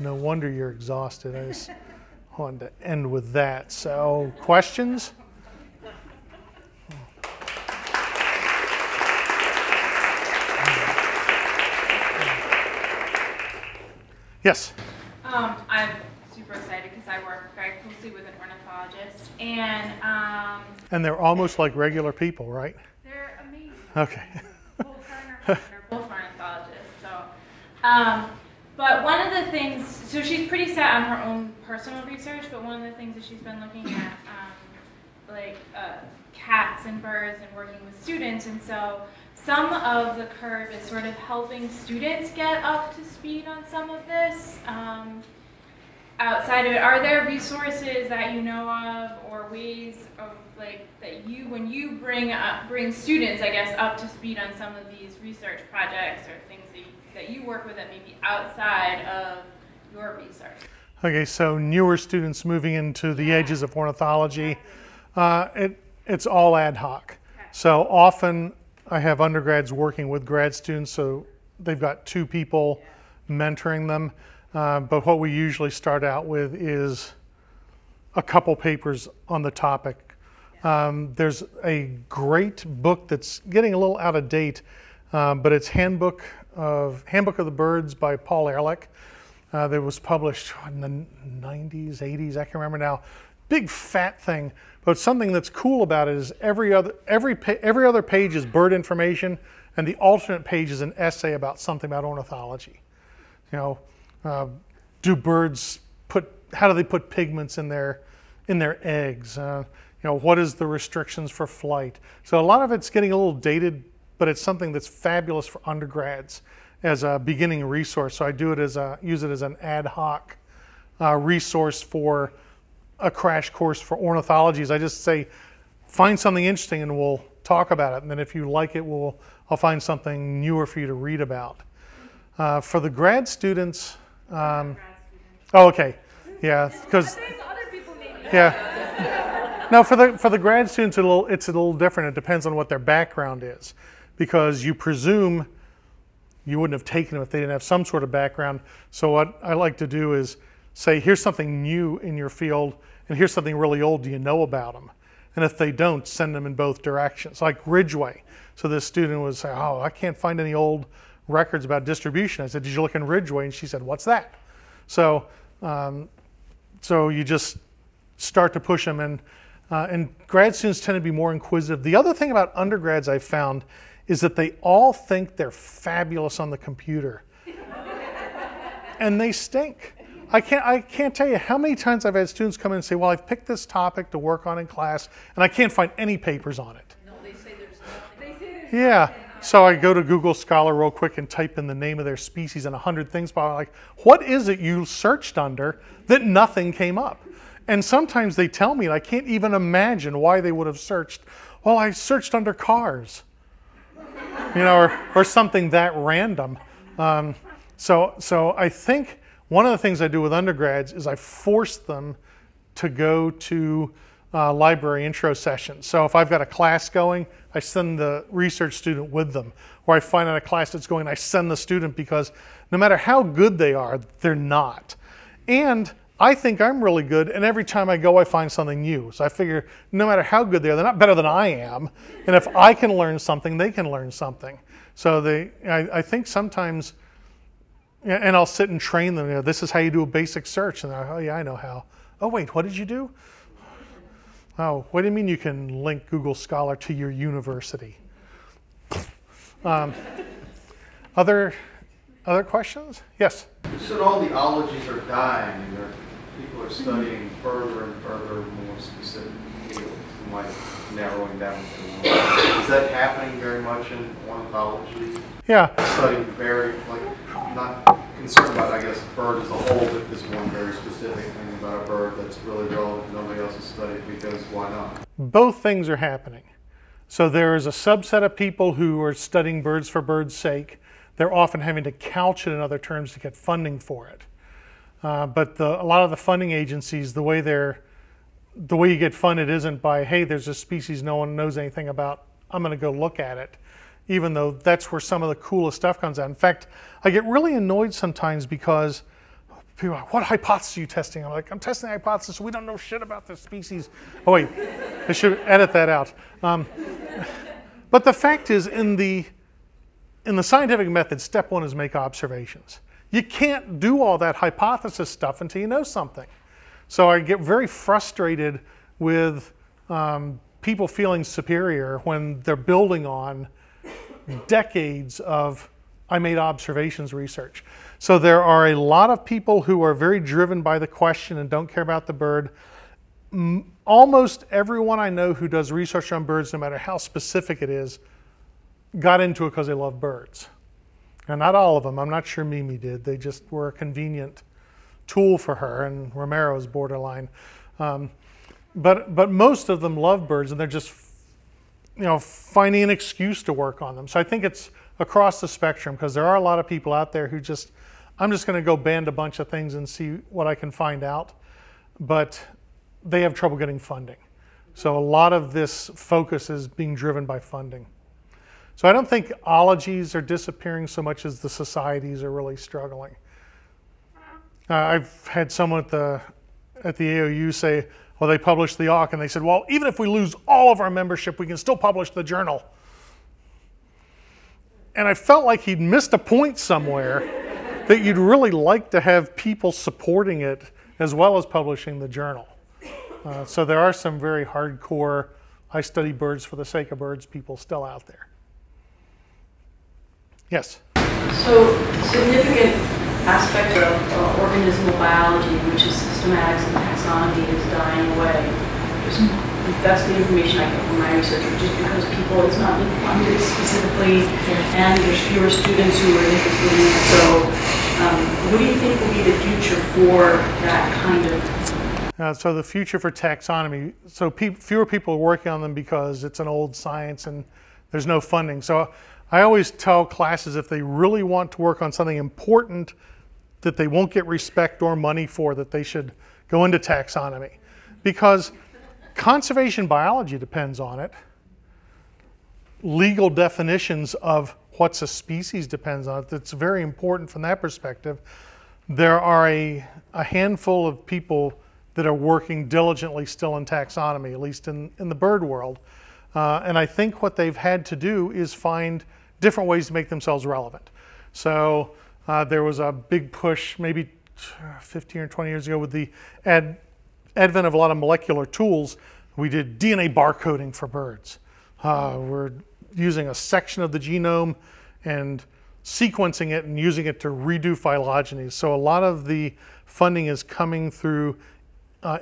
No wonder you're exhausted. I just wanted to end with that. So, questions? Yes? I'm super excited because I work very closely with an ornithologist, and they're almost like regular people, right? they're amazing. Okay. Both her and her husband are both ornithologists. But one of the things, so she's pretty set on her own personal research, but one of the things that she's been looking at, cats and birds and working with students, and so some of the curve is sort of helping students get up to speed on some of this. Outside of it, are there resources that you know of, or ways of that you, when you bring students, I guess, up to speed on some of these research projects or things that you work with that may be outside of your research? Okay, so newer students moving into the edges of ornithology, it's all ad hoc. Okay. So often I have undergrads working with grad students, so they've got two people mentoring them. But what we usually start out with is a couple papers on the topic. There's a great book that's getting a little out of date, but it's Handbook of the Birds by Paul Ehrlich. That was published in the 90s, 80s, I can't remember now. Big fat thing, but something that's cool about it is every other page is bird information, and the alternate page is an essay about something about ornithology. You know, how do they put pigments in their eggs? You know, what is the restrictions for flight? So a lot of it's getting a little dated, but it's something that's fabulous for undergrads as a beginning resource. So I use it as an ad hoc resource for a crash course for ornithologies. I just say, find something interesting and we'll talk about it. And then if you like it, I'll find something newer for you to read about. For the grad students, oh, okay, yeah, because yeah, no, for the grad students, it's a little different. It depends on what their background is, because you presume you wouldn't have taken them if they didn't have some sort of background. So what I like to do is say, here's something new in your field, and here's something really old. Do you know about them? And if they don't, send them in both directions, like Ridgway. So this student would say, oh, I can't find any old records about distribution. I said, did you look in Ridgway? And she said, what's that? So you just start to push them, and grad students tend to be more inquisitive. The other thing about undergrads I've found is that they all think they're fabulous on the computer, and they stink. I can't tell you how many times I've had students come in and say, well, I've picked this topic to work on in class, and I can't find any papers on it. No, they say there's nothing. Yeah. So I go to Google Scholar real quick and type in the name of their species and 100 things, but I'm like, what is it you searched under that nothing came up? And sometimes they tell me, and I can't even imagine why they would have searched. Well, I searched under cars, you know, or something that random. So I think one of the things I do with undergrads is I force them to go to library intro sessions. So if I've got a class going, I send the research student with them. Or I find out a class that's going, I send the student, because no matter how good they are, they're not. And I think I'm really good, and every time I go, I find something new. So I figure no matter how good they are, they're not better than I am. And if I can learn something, they can learn something. So I think sometimes, and I'll sit and train them, you know, this is how you do a basic search. And they're like, oh yeah, I know how. Oh wait, what did you do? Oh, what do you mean you can link Google Scholar to your university? Other questions? Yes? You said all the ologies are dying, and people are studying further and further more specific fields, and like narrowing down to one. Is that happening very much in ornithology? Yeah. Studying very, not concerned about, I guess, bird as a whole, but this one very specific thing about a bird that's really relevant, nobody else has studied, because why not? Both things are happening. So there is a subset of people who are studying birds for birds' sake. They're often having to couch it in other terms to get funding for it. But a lot of the funding agencies, the way you get funded isn't by, hey, there's a species no one knows anything about, I'm going to go look at it, even though that's where some of the coolest stuff comes out. In fact, I get really annoyed sometimes because people are like, what hypothesis are you testing? I'm like, I'm testing a hypothesis. We don't know shit about this species. Oh wait, I should edit that out. But the fact is, in the scientific method, step one is make observations. You can't do all that hypothesis stuff until you know something. So I get very frustrated with people feeling superior when they're building on decades of I made observations research. So there are a lot of people who are very driven by the question and don't care about the bird. Almost everyone I know who does research on birds, no matter how specific it is, got into it because they love birds. And not all of them. I'm not sure Mimi did. They just were a convenient tool for her, and Romero's borderline. But most of them love birds, and they're just, finding an excuse to work on them. So I think it's across the spectrum, because there are a lot of people out there who I'm just going to go band a bunch of things and see what I can find out. But they have trouble getting funding. So a lot of this focus is being driven by funding. So I don't think ologies are disappearing so much as the societies are really struggling. I've had someone at the AOU say, well, they published the AUK, and they said, well, even if we lose all of our membership, we can still publish the journal. And I felt like he'd missed a point somewhere, that you'd really like to have people supporting it as well as publishing the journal. So there are some very hardcore, I study birds for the sake of birds people still out there. Yes? So significant aspect of organismal biology, which is systematics and taxonomy, is dying away. That's the information I get from my research, just because it's not being funded specifically, and there's fewer students who are interested in it. So what do you think will be the future for that kind of? So the future for taxonomy, so fewer people are working on them because it's an old science and there's no funding. So I always tell classes, if they really want to work on something important that they won't get respect or money for, that they should go into taxonomy. Because conservation biology depends on it. Legal definitions of what's a species depends on it. It's very important from that perspective. There are a handful of people that are working diligently still in taxonomy, at least in the bird world. And I think what they've had to do is find different ways to make themselves relevant. So there was a big push maybe 15 or 20 years ago with the advent of a lot of molecular tools. We did DNA barcoding for birds. We're using a section of the genome and sequencing it and using it to redo phylogenies. So a lot of the funding is coming through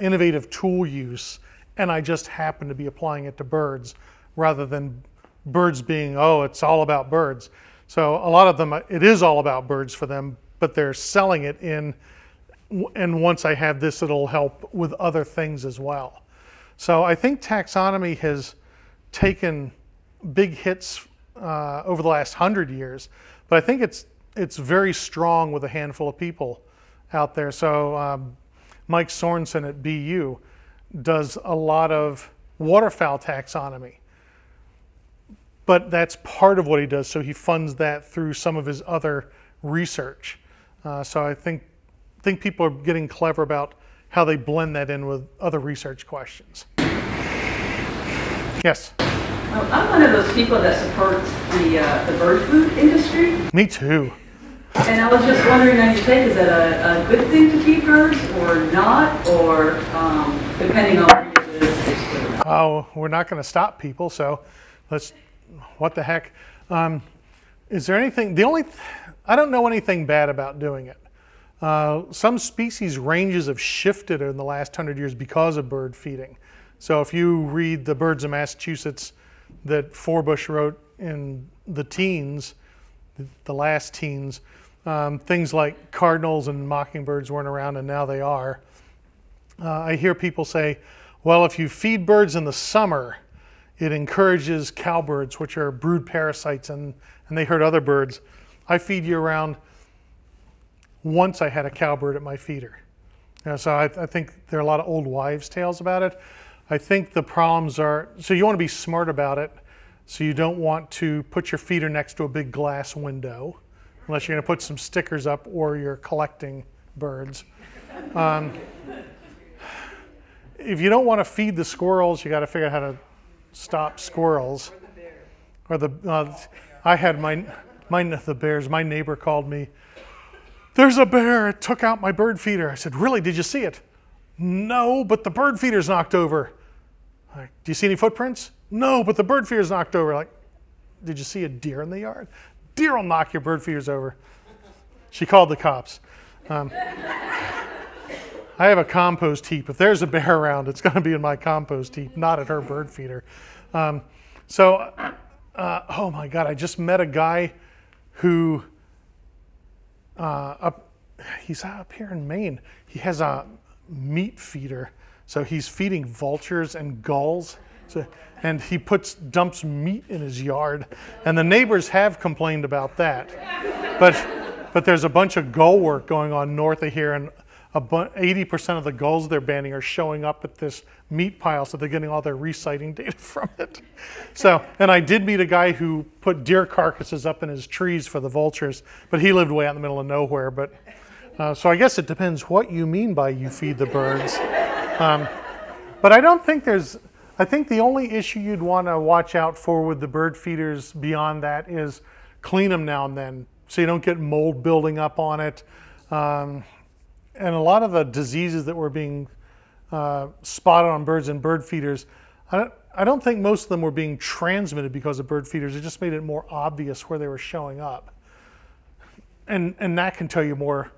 innovative tool use, and I just happen to be applying it to birds rather than birds being, oh, it's all about birds. So a lot of them, it is all about birds for them, but they're selling it in, and once I have this, it'll help with other things as well. So I think taxonomy has taken big hits over the last 100 years, but I think it's very strong with a handful of people out there. So Mike Sorensen at BU does a lot of waterfowl taxonomy, but that's part of what he does, so he funds that through some of his other research. So I think people are getting clever about how they blend that in with other research questions. Yes? I'm one of those people that supports the bird food industry. Me too. And I was just wondering on your take, is that a good thing to feed birds or not, or depending on where you live, basically? Oh, we're not going to stop people, so what the heck? Is there anything, I don't know anything bad about doing it. Some species ranges have shifted in the last 100 years because of bird feeding. So if you read the Birds of Massachusetts that Forbush wrote in the teens, the last teens, things like cardinals and mockingbirds weren't around and now they are. I hear people say, well, if you feed birds in the summer, it encourages cowbirds, which are brood parasites, and they hurt other birds. I feed year-round. Once I had a cowbird at my feeder. So I think there are a lot of old wives' tales about it. I think the problems are, so you want to be smart about it, so you don't want to put your feeder next to a big glass window, unless you're going to put some stickers up or you're collecting birds. If you don't want to feed the squirrels, you got to figure out how to stop squirrels. Or I had the bears. My neighbor called me. There's a bear. It took out my bird feeder. I said, really? Did you see it? No, but the bird feeder's knocked over. Like, do you see any footprints? No, but the bird feeder's knocked over. Like, did you see a deer in the yard? Deer will knock your bird feeders over. She called the cops. I have a compost heap. If there's a bear around, it's going to be in my compost heap, not at her bird feeder. Oh my God, I just met a guy who, he's up here in Maine. He has a meat feeder. So he's feeding vultures and gulls. And he dumps meat in his yard. And the neighbors have complained about that. But there's a bunch of gull work going on north of here, and 80% of the gulls they're banning are showing up at this meat pile, so they're getting all their resighting data from it. And I did meet a guy who put deer carcasses up in his trees for the vultures, but he lived way out in the middle of nowhere. So I guess it depends what you mean by you feed the birds. But I don't think I think the only issue you'd want to watch out for with the bird feeders beyond that is clean them now and then so you don't get mold building up on it. And a lot of the diseases that were being spotted on birds and bird feeders, I don't think most of them were being transmitted because of bird feeders. It just made it more obvious where they were showing up. And Nat can tell you more.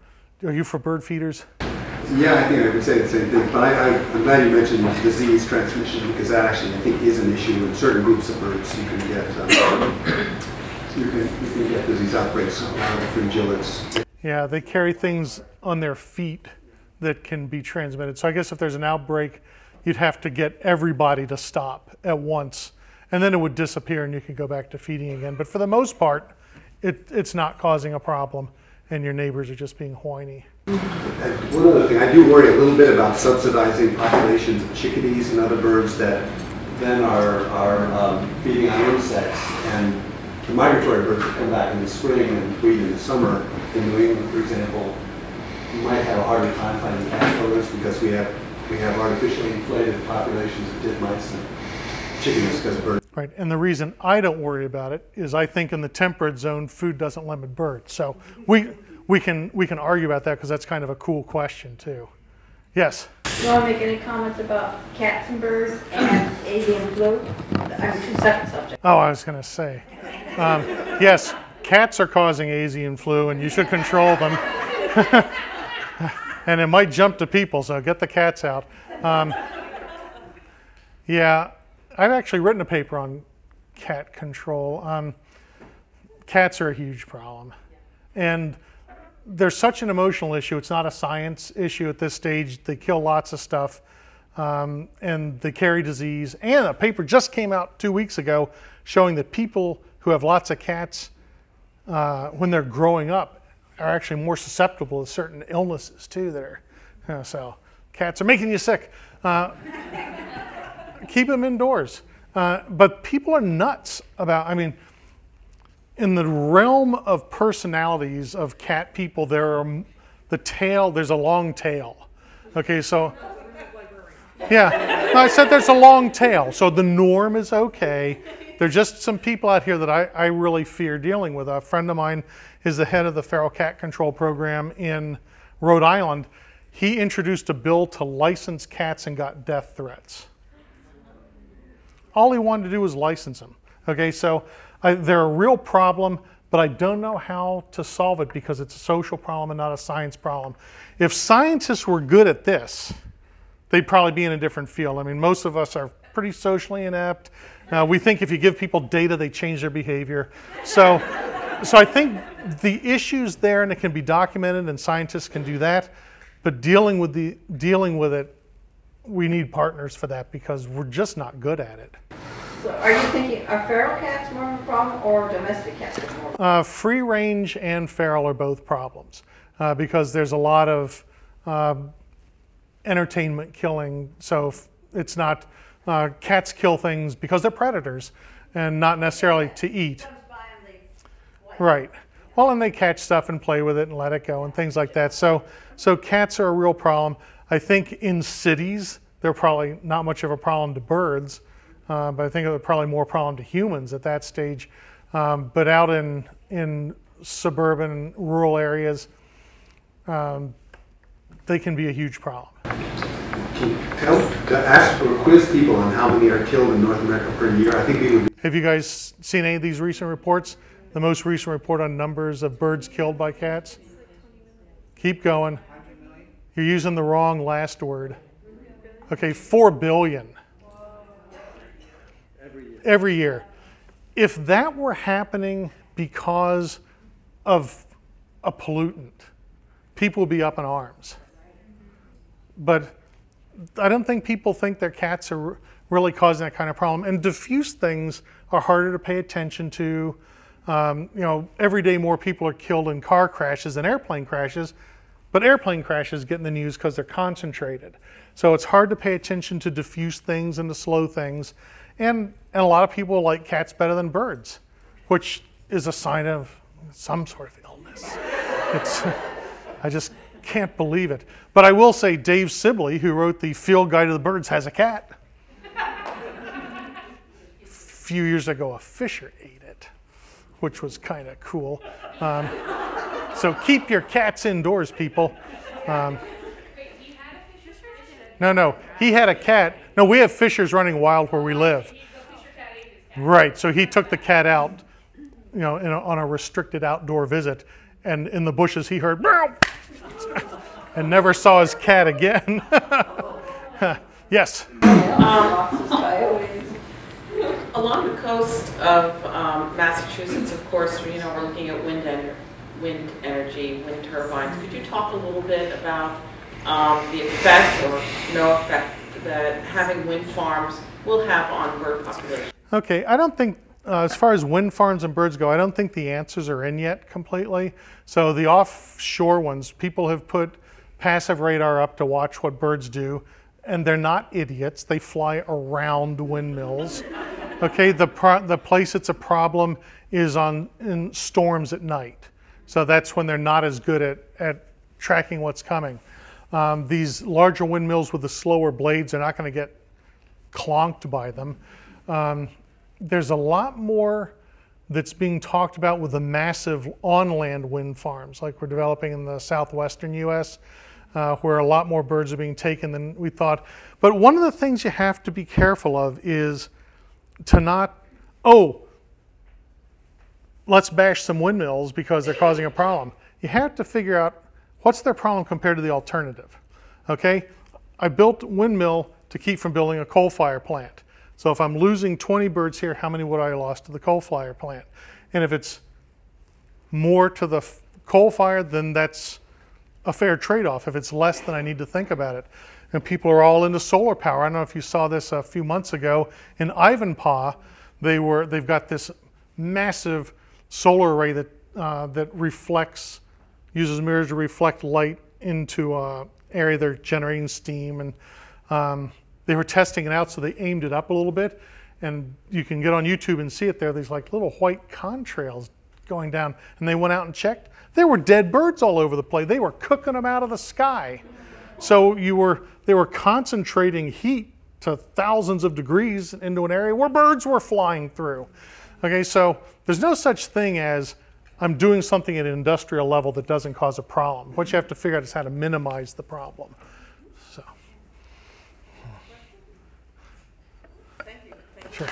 Are you for bird feeders? Yeah, I think I would say the same thing. But I'm glad you mentioned disease transmission, because that actually, I think, is an issue in certain groups of birds. You can get disease outbreaks of fringillets. Yeah, they carry things on their feet that can be transmitted. So I guess if there's an outbreak, you'd have to get everybody to stop at once, and then it would disappear and you could go back to feeding again. But for the most part, it's not causing a problem, and your neighbors are just being whiny. One other thing, I do worry a little bit about subsidizing populations of chickadees and other birds that then are feeding on insects. And the migratory birds that come back in the spring and breed in the summer, in New England, for example, you might have a harder time finding caterpillars because we have artificially inflated populations of titmice and chickadees because of birds. Right, and the reason I don't worry about it is I think in the temperate zone, food doesn't limit birds. So we can argue about that because that's kind of a cool question too. Yes? You want to make any comments about cats and birds and avian flu? I'm two separate subjects. Oh, I was going to say. Yes, cats are causing avian flu and you should control them. And it might jump to people, so get the cats out. Yeah, I've actually written a paper on cat control. Cats are a huge problem. And there's such an emotional issue. It's not a science issue at this stage. They kill lots of stuff, and they carry disease. And a paper just came out 2 weeks ago showing that people who have lots of cats, when they're growing up, are actually more susceptible to certain illnesses too. So cats are making you sick. Keep them indoors. But people are nuts about, in the realm of personalities of cat people, there's a long tail. Okay, so, yeah, no, I said there's a long tail. So the norm is okay. There's just some people out here that I really fear dealing with. A friend of mine is the head of the feral cat control program in Rhode Island. He introduced a bill to license cats and got death threats. All he wanted to do was license them. Okay, so they're a real problem, but I don't know how to solve it because it's a social problem and not a science problem. If scientists were good at this, they'd probably be in a different field. Most of us are pretty socially inept. We think if you give people data, they change their behavior. So I think the issue's there and it can be documented and scientists can do that, but dealing with it, we need partners for that because we're just not good at it. So are you thinking, are feral cats more of a problem or domestic cats more of a problem? Free range and feral are both problems because there's a lot of entertainment killing. So it's not, cats kill things because they're predators and not necessarily to eat. Right. Well, and they catch stuff and play with it and let it go and things like that. So cats are a real problem. I think in cities, they're probably not much of a problem to birds, but I think they're probably more problem to humans at that stage. But out in suburban, rural areas, they can be a huge problem. Ask or quiz people on how many are killed in North America per year. I think we would. Have you guys seen any of these recent reports? The most recent report on numbers of birds killed by cats? Keep going. You're using the wrong last word. Okay, 4 billion. Every year. If that were happening because of a pollutant, people would be up in arms. But I don't think people think their cats are really causing that kind of problem. And diffuse things are harder to pay attention to. Every day more people are killed in car crashes than airplane crashes, but airplane crashes get in the news because they're concentrated. So it's hard to pay attention to diffuse things and to slow things. And a lot of people like cats better than birds, which is a sign of some sort of illness. I just can't believe it. But I will say Dave Sibley, who wrote the Field Guide to the Birds, has a cat. A few years ago, a fisher ate it, which was kind of cool. So keep your cats indoors, people. No, he had a cat. No, we have fishers running wild where we live. Right, so he took the cat out, on a restricted outdoor visit, and in the bushes he heard, meow, and never saw his cat again. Yes? Along the coast of Massachusetts, of course, we're looking at wind energy, wind turbines. Could you talk a little bit about the effect or no effect that having wind farms will have on bird population? Okay, I don't think, as far as wind farms and birds go, I don't think the answers are in yet completely. So the offshore ones, people have put passive radar up to watch what birds do, and they're not idiots. They fly around windmills. Okay, the place it's a problem is in storms at night. So that's when they're not as good at tracking what's coming. These larger windmills with the slower blades are not going to get clonked by them. There's a lot more that's being talked about with the massive on-land wind farms like we're developing in the southwestern U.S., where a lot more birds are being taken than we thought. But one of the things you have to be careful of is to not, let's bash some windmills because they're causing a problem. You have to figure out what's their problem compared to the alternative. Okay, I built a windmill to keep from building a coal-fired plant. So if I'm losing 20 birds here, how many would I have lost to the coal-fired plant? And if it's more to the coal-fire, then that's a fair trade-off. If it's less, then I need to think about it. And people are all into solar power. I don't know if you saw this a few months ago. In Ivanpah, they've got this massive solar array that uses mirrors to reflect light into an area they're generating steam. And they were testing it out, so they aimed it up a little bit. And you can get on YouTube and see it there. There's like little white contrails going down. And they went out and checked. There were dead birds all over the place. They were cooking them out of the sky. So they were concentrating heat to thousands of degrees into an area where birds were flying through. Okay, so there's no such thing as I'm doing something at an industrial level that doesn't cause a problem. What you have to figure out is how to minimize the problem. So. Thank you. Sure.